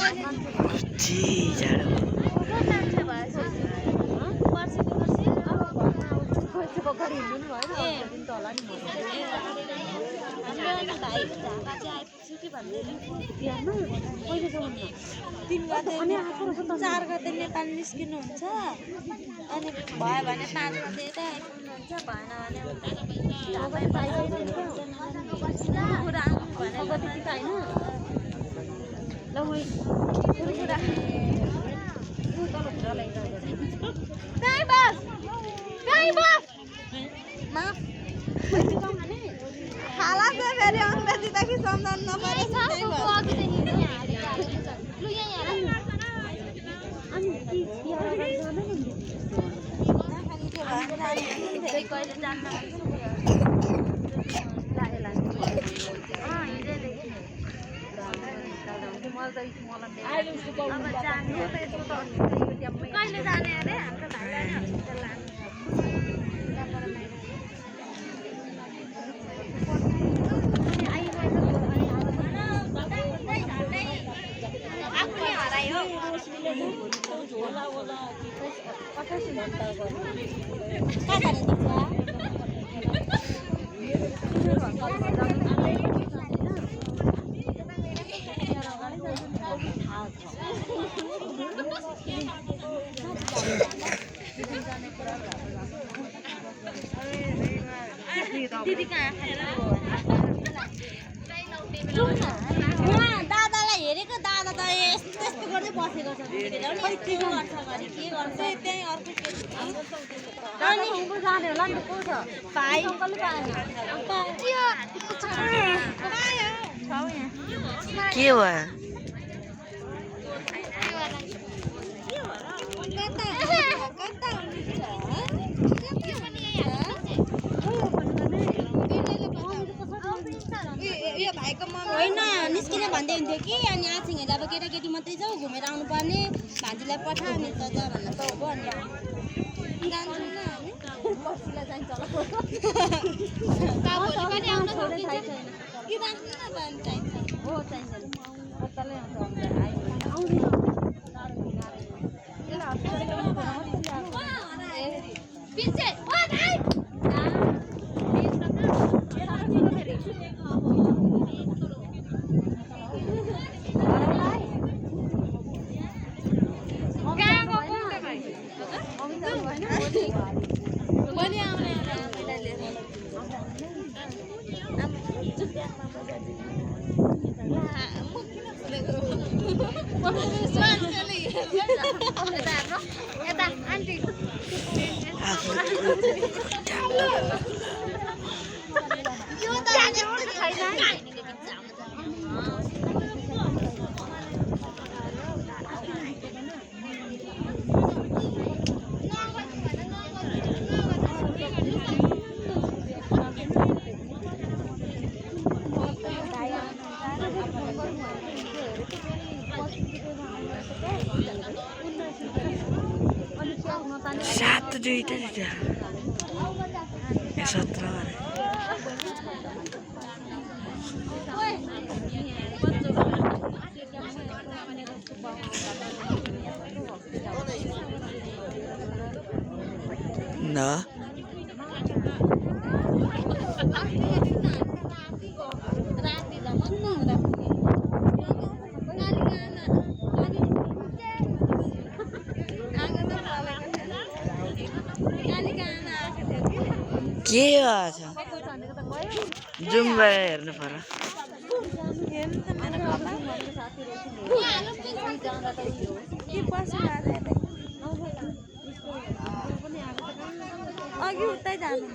जी जाडो चार गते नेपाल निस्किनुहुन्छ अनि भयो भने 5 गते यतै आइपुग्नुहुन्छ भएन भने खाला चाहिँ फेरि अङ्ग्रेजी त कि सम्झाउनु नपरेछ कहिले जाने अरे हाम्रो भाइलाई हस्पिटल लानु आफूले हरायो दिदी कहाँ दादालाई हेरेको दादा त त्यस्तो गर्दै बसेको छ के गर्छ घरि के गर्छ त्यही अर्को जाने होला नि को छ भाइ अङ्कलले के भयो होइन निस्किने भन्दै हुन्थ्यो कि अनि आछिङ हेर्दा अब केटाकेटी मात्रै जाऊ घुमेर आउनु पर्ने भान्जीलाई पठा अनि त जा भन्न त हो अनि जान्छौँ न हामी पर्सिलाई चाहिन्छ होला कि जान्छु न चाहिन्छ हो चाहिन्छ सात दुईटा 17 ना के छ जुम गएर हेर्नु पर्यो अघि उतै जानु